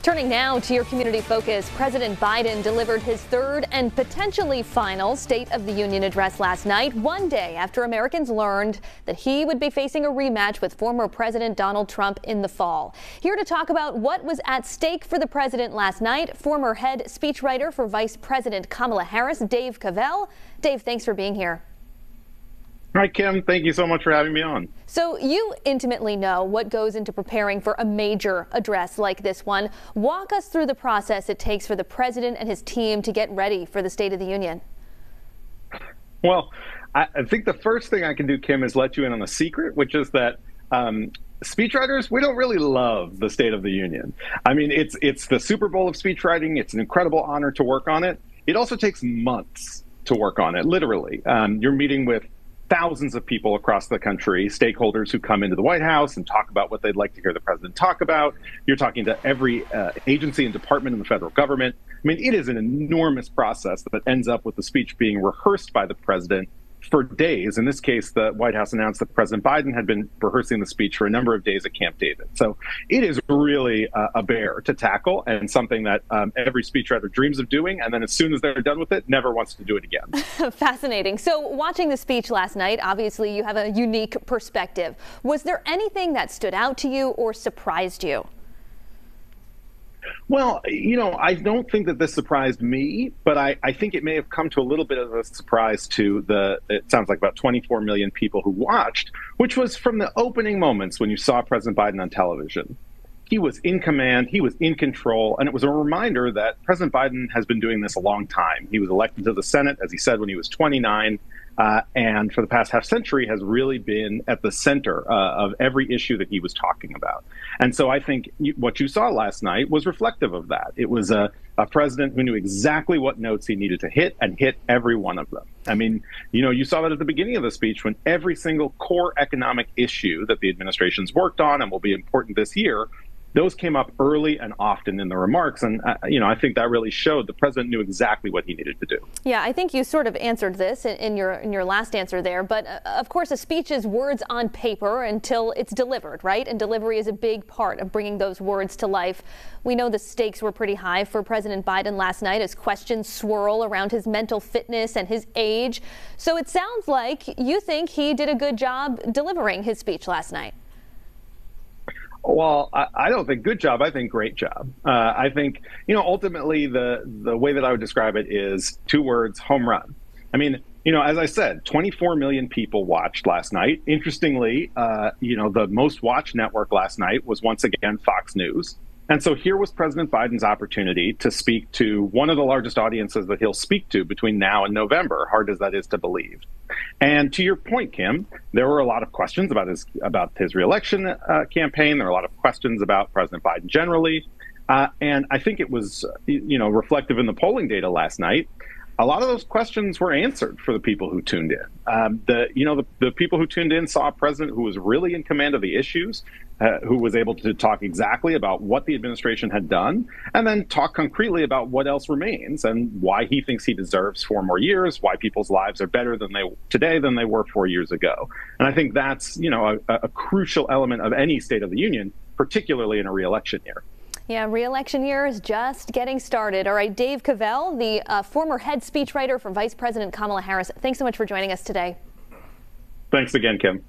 Turning now to your community focus, President Biden delivered his third and potentially final State of the Union address last night, one day after Americans learned that he would be facing a rematch with former President Donald Trump in the fall. Here to talk about what was at stake for the president last night, former head speechwriter for Vice President Kamala Harris, Dave Cavell. Dave, thanks for being here. Hi, Kim. Thank you so much for having me on. So you intimately know what goes into preparing for a major address like this one. Walk us through the process it takes for the president and his team to get ready for the State of the Union. Well, I think the first thing I can do, Kim, is let you in on a secret, which is that speechwriters, we don't really love the State of the Union. I mean, it's the Super Bowl of speechwriting. It's an incredible honor to work on it. It also takes months to work on it, literally. You're meeting with thousands of people across the country, stakeholders who come into the White House and talk about what they'd like to hear the president talk about. You're talking to every agency and department in the federal government. I mean, it is an enormous process that ends up with the speech being rehearsed by the president for days. In this case, the White House announced that President Biden had been rehearsing the speech for a number of days at Camp David. So it is really a bear to tackle and something that every speechwriter dreams of doing. And then as soon as they're done with it, never wants to do it again. Fascinating. So watching the speech last night, obviously you have a unique perspective. Was there anything that stood out to you or surprised you? Well, I don't think that this surprised me, but I think it may have come to a little bit of a surprise to it sounds like about 24 million people who watched, which was from the opening moments when you saw President Biden on television. He was in command, he was in control, and it was a reminder that President Biden has been doing this a long time. He was elected to the Senate, as he said, when he was 29. And for the past half century has really been at the center of every issue that he was talking about. And so I think what you saw last night was reflective of that. It was a president who knew exactly what notes he needed to hit and hit every one of them. I mean, you saw that at the beginning of the speech when every single core economic issue that the administration's worked on and will be important this year, those came up early and often in the remarks. And, I think that really showed the president knew exactly what he needed to do. Yeah, I think you sort of answered this in your last answer there. But of course, a speech is words on paper until it's delivered, right? And delivery is a big part of bringing those words to life. We know the stakes were pretty high for President Biden last night as questions swirl around his mental fitness and his age. So it sounds like you think he did a good job delivering his speech last night. Well, I don't think good job. I think great job. I think, ultimately the way that I would describe it is two words: home run. I mean, as I said, 24 million people watched last night. Interestingly, the most watched network last night was once again Fox News. And so here was President Biden's opportunity to speak to one of the largest audiences that he'll speak to between now and November, hard as that is to believe. And to your point, Kim, there were a lot of questions about his reelection campaign. There were a lot of questions about President Biden generally. And I think it was, reflective in the polling data last night. A lot of those questions were answered for the people who tuned in. The people who tuned in saw a president who was really in command of the issues, who was able to talk exactly about what the administration had done, and then talk concretely about what else remains and why he thinks he deserves 4 more years, why people's lives are better today than they were 4 years ago. And I think that's, a crucial element of any State of the Union, particularly in a re-election year. Yeah, re-election year is just getting started. All right, Dave Cavell, the former head speechwriter for Vice President Kamala Harris, thanks so much for joining us today. Thanks again, Kim.